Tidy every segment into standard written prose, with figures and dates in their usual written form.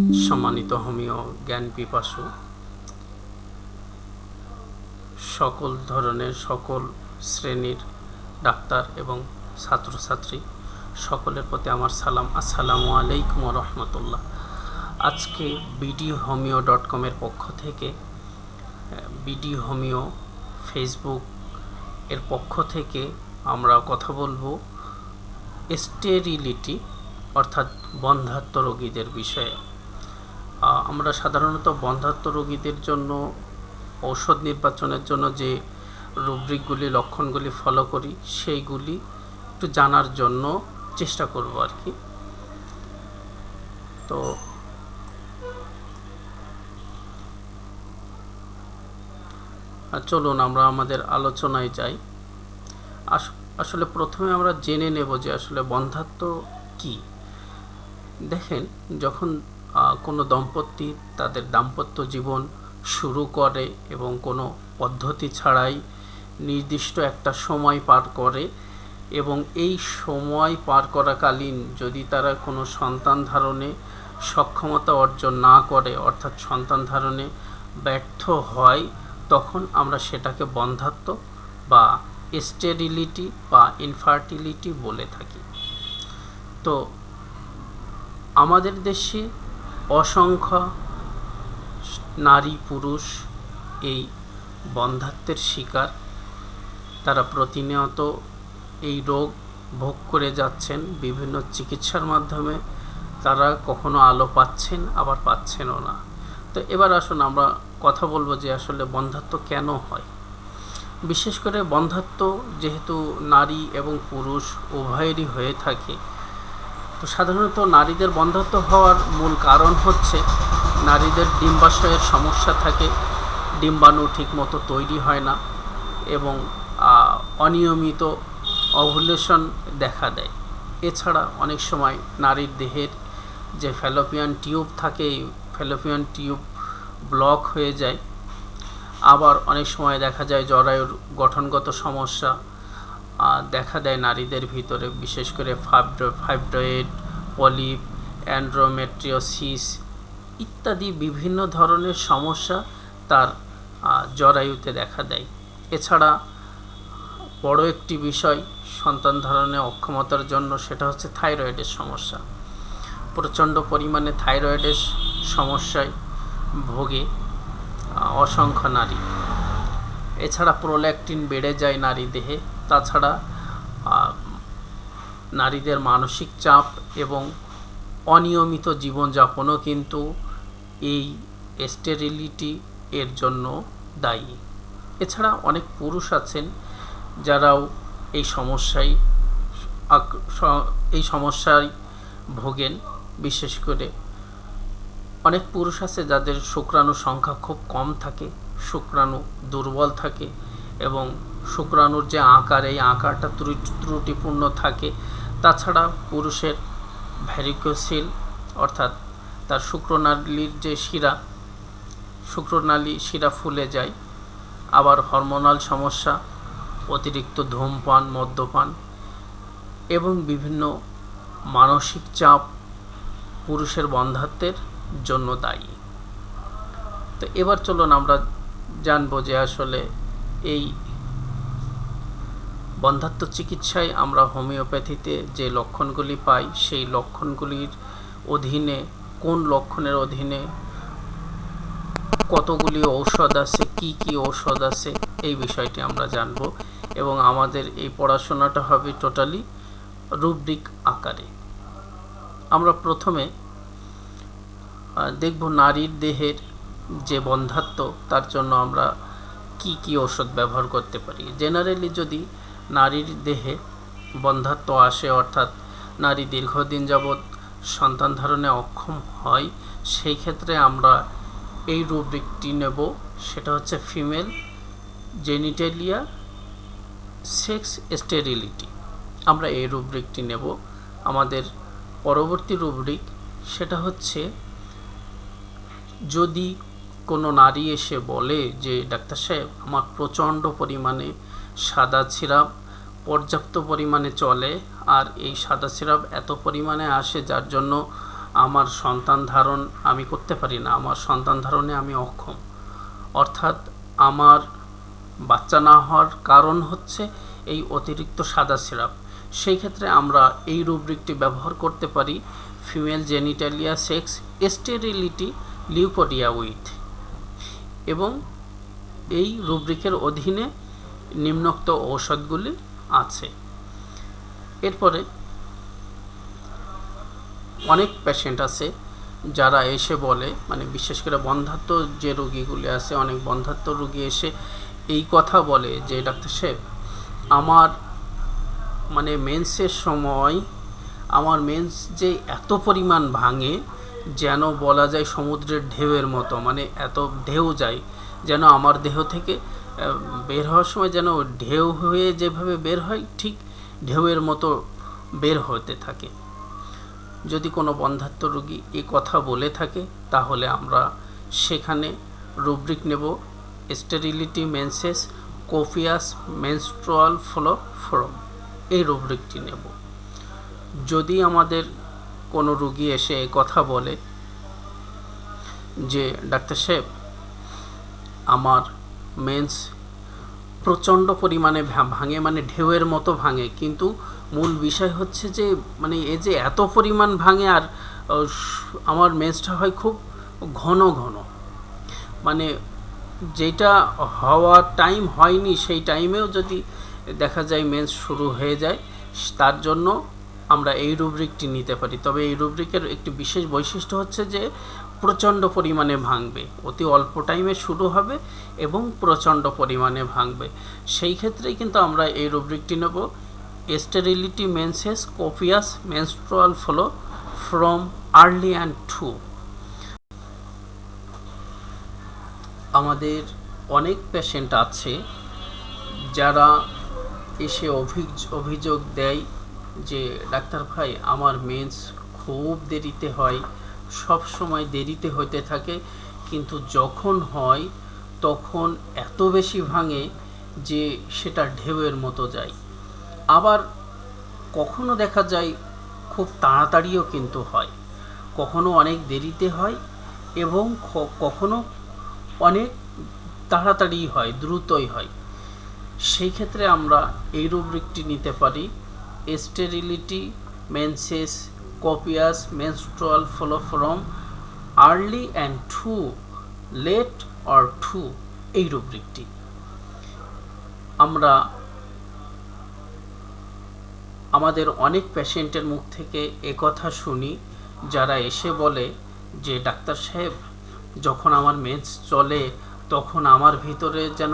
সম্মানিত হোমিও জ্ঞান পিপাসু সকল ধরনের সকল শ্রেণীর ডাক্তার এবং ছাত্রছাত্রী সকলের প্রতি আমার সালাম। আসসালামু আলাইকুম রহমতুল্লাহ। আজকে bdhomeo.com এর পক্ষ থেকে বিডি হোমিও ফেসবুক এর পক্ষ থেকে আমরা কথা বলবো স্টেরিলিটি অর্থাৎ বন্ধ্যাত্ব রোগীদের বিষয়ে। আমরা সাধারণত বন্ধ্যাত্ব রোগীদের জন্য ঔষধ নির্বাচনের জন্য যে রুব্রিকগুলি লক্ষণগুলি ফলো করি সেইগুলি একটু জানার জন্য চেষ্টা করব আর কি। তো চলুন আমরা আমাদের আলোচনায় যাই। আসলে প্রথমে আমরা জেনে নেব যে আসলে বন্ধ্যাত্ব কি। দেখেন, যখন কোনো দম্পতি তাদের দাম্পত্য জীবন শুরু করে এবং কোনো পদ্ধতি ছাড়াই নির্দিষ্ট একটা সময় পার করে এবং এই সময় পার করাকালীন যদি তারা কোনো সন্তান ধারণে সক্ষমতা অর্জন না করে, অর্থাৎ সন্তান ধারণে ব্যর্থ হয়, তখন আমরা সেটাকে বন্ধ্যাত্ব বা স্টেরিলিটি বা ইনফার্টিলিটি বলে থাকি। তো আমাদের দেশে অসংখ্য নারী পুরুষ এই বন্ধ্যাত্বের শিকার। তারা প্রতিনিয়ত এই রোগ ভোগ করে যাচ্ছেন বিভিন্ন চিকিৎসার মাধ্যমে। তারা কখনো আলো পাচ্ছেন, আবার পাচ্ছেনও না। তো এবার আসুন আমরা কথা বলবো যে আসলে বন্ধ্যাত্ব কেন হয়। বিশেষ করে বন্ধ্যাত্ব যেহেতু নারী এবং পুরুষ উভয়েরই হয়ে থাকে, তো সাধারণত নারীদের বন্ধ্যাত্ব হওয়ার মূল কারণ হচ্ছে নারীদের ডিম্বাশয়ের সমস্যা থাকে, ডিম্বাণু ঠিকমতো তৈরি হয় না এবং অনিয়মিত ওভুলেশন দেখা দেয়। এছাড়া অনেক সময় নারীর দেহের যে ফ্যালোপিয়ান টিউব থাকে, এই ফ্যালোপিয়ান টিউব ব্লক হয়ে যায়। আবার অনেক সময় দেখা যায় জরায়ুর গঠনগত সমস্যা দেখা দেয় নারীদের ভিতরে, বিশেষ করে ফাইব্রয়েড, পলিপ, অ্যান্ড্রোমেট্রিওসিস ইত্যাদি বিভিন্ন ধরনের সমস্যা তার জরায়ুতে দেখা দেয়। এছাড়া বড় একটি বিষয় সন্তান ধারণে অক্ষমতার জন্য, সেটা হচ্ছে থাইরয়েডের সমস্যা। প্রচণ্ড পরিমাণে থাইরয়েডের সমস্যায় ভোগে অসংখ্য নারী। এছাড়া প্রোল্যাকটিন বেড়ে যায় নারী দেহে। তাছাড়া নারীদের মানসিক চাপ এবং অনিয়মিত জীবনযাপনও কিন্তু এই স্টেরিলিটি এর জন্য দায়ী। এছাড়া অনেক পুরুষ আছেন যারাও এই সমস্যায় ভোগেন। বিশেষ করে অনেক পুরুষ আছে যাদের শুক্রাণুর সংখ্যা খুব কম থাকে, শুক্রাণু দুর্বল থাকে এবং শুক্রাণুর যে আকার, এই আকারটা ত্রুটিপূর্ণ থাকে। তাছাড়া পুরুষের ভ্যারিকোসিল অর্থাৎ তার শুক্রনালীর যে শুক্রনালী শিরা ফুলে যায়। আবার হরমোনাল সমস্যা, অতিরিক্ত ধূমপান, মদ্যপান এবং বিভিন্ন মানসিক চাপ পুরুষের বন্ধ্যাত্বের জন্য দায়ী। তো এবার চলুন আমরা জানবো যে আসলে এই বন্ধ্যাত্ব চিকিৎসায় আমরা হোমিওপ্যাথিতে যে লক্ষণগুলি পাই, সেই লক্ষণগুলির অধীনে কোন লক্ষণের অধীনে কতগুলি ঔষধ আছে, কি ঔষধ আছে, এই বিষয়টি আমরা জানব। এবং আমাদের এই পড়াশোনাটা হবে টোটালি রুব্রিক আকারে। আমরা প্রথমে দেখব নারীর দেহের যে বন্ধ্যাত্ব, তার জন্য আমরা কি ঔষধ ব্যবহার করতে পারি। জেনারেলি যদি নারীর দেহে বন্ধ্যাত্ব আসে, অর্থাৎ নারী দীর্ঘদিন যাবৎ সন্তান ধারণে অক্ষম হয়, সেই ক্ষেত্রে আমরা এই রুব্রিকটি নেব। সেটা হচ্ছে ফিমেল জেনিটালিয়া সেক্স স্টেরিলিটি। আমরা এই রুব্রিকটি নেব। আমাদের পরবর্তী রুব্রিক সেটা হচ্ছে, যদি কোনো নারী এসে বলে যে ডাক্তার সাহেব, আমার প্রচণ্ড পরিমাণে সাদা সিরাপ পর্যাপ্ত পরিমাণে চলে, আর এই সাদা সিরাপ এত পরিমাণে আসে যার জন্য আমার সন্তান ধারণ আমি করতে পারি না, আমার সন্তান ধারণে আমি অক্ষম, অর্থাৎ আমার বাচ্চা না হওয়ার কারণ হচ্ছে এই অতিরিক্ত সাদা সিরাপ, সেই ক্ষেত্রে আমরা এই রুব্রিকটি ব্যবহার করতে পারি female genitalia sex sterility leucorrhoea with, এবং এই রুব্রিকের অধীনে নিম্নোক্ত ঔষধগুলি আছে। এরপরে অনেক পেশেন্ট আছে যারা এসে বলে, মানে বিশেষ করে বন্ধ্যাত্ব যে রোগীগুলি আছে, অনেক বন্ধ্যাত্ব রোগী এসে এই কথা বলে যে ডাক্তার সাহেব, আমার মানে মেন্সের সময় আমার মেন্স যে এত পরিমাণ ভাঙে, যেন বলা যায় সমুদ্রের ঢেউয়ের মতো, মানে এত ঢেউ যায় যেন আমার দেহ থেকে বের হওয়ার সময় যেন ঢেউ হয়ে যেভাবে বের হয় ঠিক ঢেউয়ের মতো বের হতে থাকে। যদি কোনো বন্ধ্যাত্ব রোগী এই কথা বলে থাকে তাহলে আমরা সেখানে রুব্রিক নেব sterility menses copious menstrual flow from, এই রুব্রিকটি নেব। যদি আমাদের কোনো রোগী এসে এই কথা বলে যে ডাক্তার সাহেব, আমার মেন্স প্রচণ্ড পরিমাণে ভাঙে, মানে ঢেউয়ের মতো ভাঙে, কিন্তু মূল বিষয় হচ্ছে যে মানে এই যে এত পরিমাণ ভাঙে আর আমার মেন্সটা হয় খুব ঘন ঘন, মানে যেটা হওয়ার টাইম হয়নি সেই টাইমেও যদি দেখা যায় মেন্স শুরু হয়ে যায়, তার জন্য আমরা এই রুব্রিকটি নিতে পারি। তবে এই রুব্রিকের একটি বিশেষ বৈশিষ্ট্য হচ্ছে যে প্রচণ্ড পরিমাণে ভাঙবে, অতি অল্প টাইমে শুরু হবে এবং প্রচণ্ড পরিমাণে ভাঙবে, সেই ক্ষেত্রেই কিন্তু আমরা এই রুব্রিকটি নেব sterility menses copious menstrual flow from early and to. আমাদের অনেক পেশেন্ট আছে যারা এসে অভিযোগ দেয় যে ডাক্তার ভাই, আমার মেন্স খুব দেরিতে হয়, সব সময় দেরিতে হতে থাকে, কিন্তু যখন হয় তখন এত বেশি ভাঙে যে সেটা ঢেউয়ের মতো যায়। আবার কখনো দেখা যায় খুব তাড়াতাড়িও কিন্তু হয়, কখনো অনেক দেরিতে হয় এবং কখনো অনেক তাড়াতাড়ি হয়, দ্রুতই হয়। সেই ক্ষেত্রে আমরা এই রুব্রিকটি নিতে পারি sterility menses copious menstrual flow from early and to late or to, এই রুব্রিকটি। আমরা আমাদের অনেক পেশেন্টের মুখ থেকে একথা শুনি যারা এসে বলে যে ডাক্তার সাহেব, যখন আমার মেন্স চলে তখন আমার ভিতরে যেন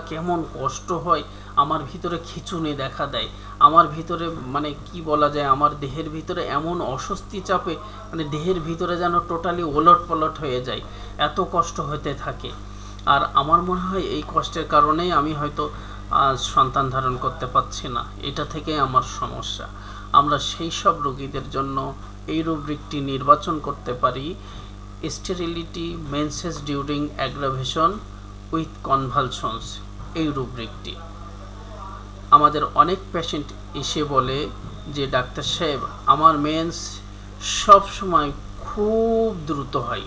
কেমন কষ্ট হয়, আমার ভিতরে খিঁচুনি দেখা দেয়, আমার ভিতরে মানে কি বলা যায়, আমার দেহের ভিতরে এমন অস্বস্তি চাপে, মানে দেহের ভিতরে যেন টোটালি ওলট পালট হয়ে যায়, এত কষ্ট হতে থাকে। আর আমার মনে হয় এই কষ্টের কারণেই আমি হয়তো সন্তান ধারণ করতে পারছি না, এটা থেকে আমার সমস্যা। আমরা সেই সব রোগীদের জন্য এই রুব্রিকটি নির্বাচন করতে পারি sterility menses during aggravation with convulsions, এই রুব্রিকটি। আমাদের অনেক পেশেন্ট এসে বলে যে ডাক্তার সাহেব, আমার মেন্স সব সময় খুব দ্রুত হয়,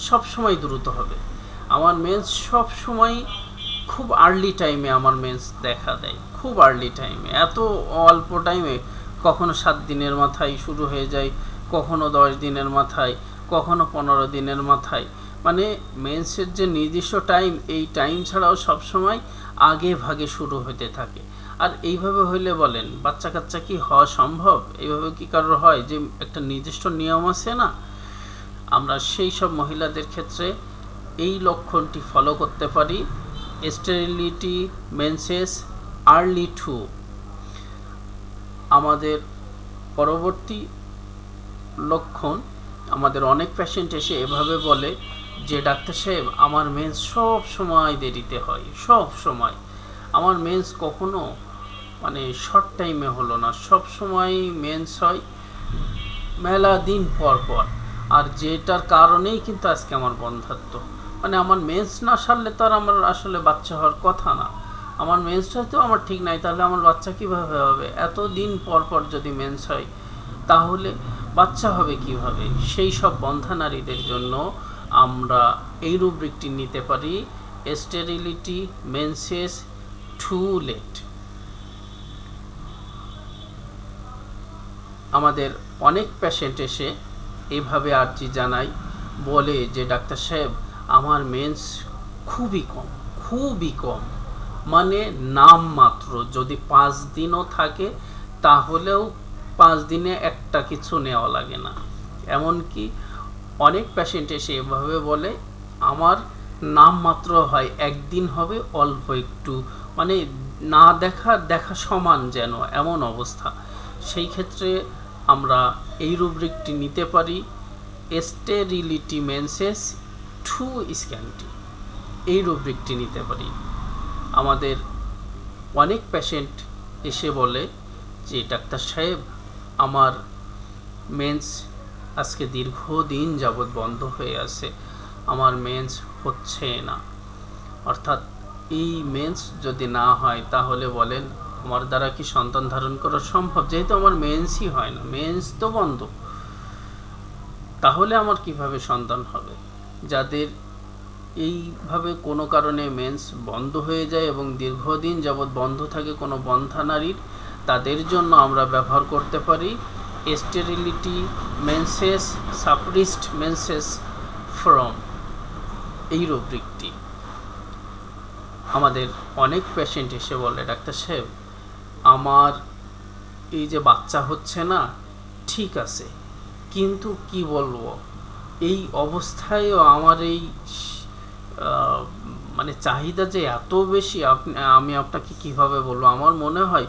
সব সময় দ্রুত হবে, আমার মেন্স সব সময় খুব আর্লি টাইমে আমার মেন্স দেখা দেয়, খুব আর্লি টাইমে, এত অল্প টাইমে, কখনো 7 দিনের মাথায় শুরু হয়ে যায়, কখনো 10 দিনের মাথায়, কখনো 15 দিনের মাথায়, মানে মেন্সের যে নির্দিষ্ট টাইম, এই টাইম ছাড়াও সবসময় আগে ভাগে শুরু হতে থাকে। আর এইভাবে হইলে বলেন বাচ্চা কাচ্চা কি হওয়া সম্ভব? এইভাবে কি কারোর হয়? যে একটা নির্দিষ্ট নিয়ম আছে না, আমরা সেই সব মহিলাদের ক্ষেত্রে এই লক্ষণটি ফলো করতে পারি স্টেরিলিটি মেন্সেস আর্লি টু। আমাদের পরবর্তী লক্ষণ, আমাদের অনেক পেশেন্ট এসে এভাবে বলে যে ডাক্তার সাহেব, আমার মেন্স সব সময় দেরিতে হয়, সব সময় আমার মেন্স কখনো মানে শর্ট টাইমে হলো না, সব সময় মেন্স হয় মেলা দিন পর পর, আর যেটার কারণেই কিন্তু আজকে আমার বন্ধ্যাত্ব, মানে আমার মেন্স না সারলে তো আর আমার আসলে বাচ্চা হওয়ার কথা না, আমার মেন্সটা তো আমার ঠিক নাই, তাহলে আমার বাচ্চা কীভাবে হবে? এত দিন পর পর যদি মেন্স হয় তাহলে বাচ্চা হবে কিভাবে, সেই সব বন্ধা নারীদের জন্য আমরা এই রুব্রিকটি নিতে পারি, স্টেরিলিটি মেন্সেস টু লেট। আমাদের অনেক পেশেন্ট এসে এভাবে আর্জি জানায়, বলে যে ডাক্তার সাহেব আমার মেন্স খুবই কম, মানে নামমাত্র, যদি 5 দিনও থাকে তাহলেও 5 দিনে একটা কিছু নেওয়া লাগে না। এমনকি অনেক পেশেন্ট এসে এভাবে বলে আমার নামমাত্র হয়, একদিন হবে অল্প একটু, মানে না দেখা সমান যেন, এমন অবস্থা। সেই ক্ষেত্রে আমরা এই রুব্রিকটি নিতে পারি, স্টেরিলিটি মেন্সেস টু স্ক্যানটি, এই রুব্রিকটি নিতে পারি। আমাদের অনেক পেশেন্ট এসে বলে যে ডাক্তার সাহেব আমার মেন্স আজকে দীর্ঘদিন যাবৎ বন্ধ হয়ে আছে, আমার মেন্স হচ্ছে না। অর্থাৎ এই মেন্স যদি না হয় তাহলে বলেন আমার দ্বারা কি সন্তান ধারণ করা সম্ভব, যেহেতু আমার মেন্সই হয় না, মেন্স তো বন্ধ, তাহলে আমার কিভাবে সন্তান হবে। যাদের এইভাবে কোনো কারণে মেন্স বন্ধ হয়ে যায় এবং দীর্ঘদিন যাবৎ বন্ধ থাকে কোনো বন্ধা নারীর, তাদের জন্য আমরা ব্যবহার করতে পারি sterility menses suppressed menses from, এই রুব্রিকটি। আমাদের অনেক পেশেন্ট এসে বলে ডাক্তার সাহেব আমার এই যে বাচ্চা হচ্ছে না, ঠিক আছে, কিন্তু কি বলবো, এই অবস্থায়ও আমার এই মানে চাহিদা যে এত বেশি, আমি আপনাকে কিভাবে বলবো, আমার মনে হয়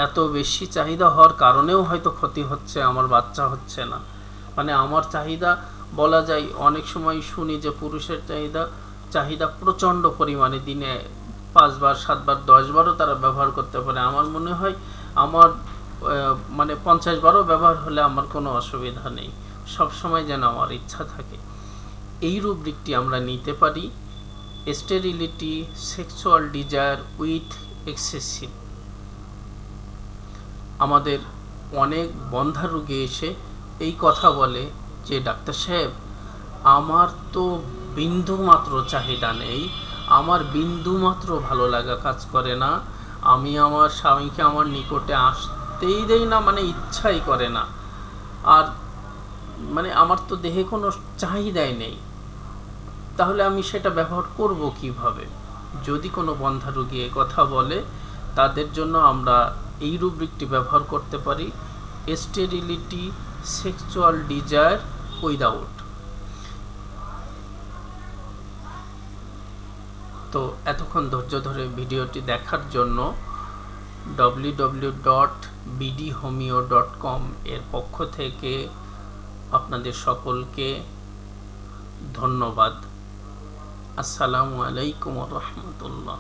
এত বেশি চাহিদা হওয়ার কারণেও হয়তো ক্ষতি হচ্ছে, আমার বাচ্চা হচ্ছে না। মানে আমার চাহিদা, বলা যায় অনেক সময় শুনি যে পুরুষের চাহিদা প্রচণ্ড পরিমাণে, দিনে 5 বার 7 বার 10 বারও তারা ব্যবহার করতে পারে। আমার মনে হয় আমার মানে 50 বারও ব্যবহার হলে আমার কোনো অসুবিধা নেই, সব সময় যেন আমার ইচ্ছা থাকে। এই রুব্রিকটি আমরা নিতে পারি, sterility sexual desire with excessive. আমাদের অনেক বন্ধা রোগী এসে এই কথা বলে যে ডাক্তার সাহেব আমার তো বিন্দুমাত্র চাহিদা নেই, আমার বিন্দুমাত্র ভালো লাগা কাজ করে না, আমি আমার স্বামীকে আমার নিকটে আসতেই দেই না, মানে ইচ্ছাই করে না, আর মানে আমার তো দেহে কোনো চাহিদাই নেই, তাহলে আমি সেটা ব্যবহার করব কিভাবে। যদি কোনো বন্ধা রোগী কথা বলে তাদের জন্য আমরা এই রুব্রিকটি ব্যবহার করতে পারি, স্টেরিলিটি সেক্সুয়াল ডিজায়ার উইদাউট। তো এতক্ষণ ধৈর্য ধরে ভিডিওটি দেখার জন্য www.bdhomeo.com এর পক্ষ থেকে আপনাদের সকলকে ধন্যবাদ। আসসালামু আলাইকুম ওয়া রাহমাতুল্লাহ।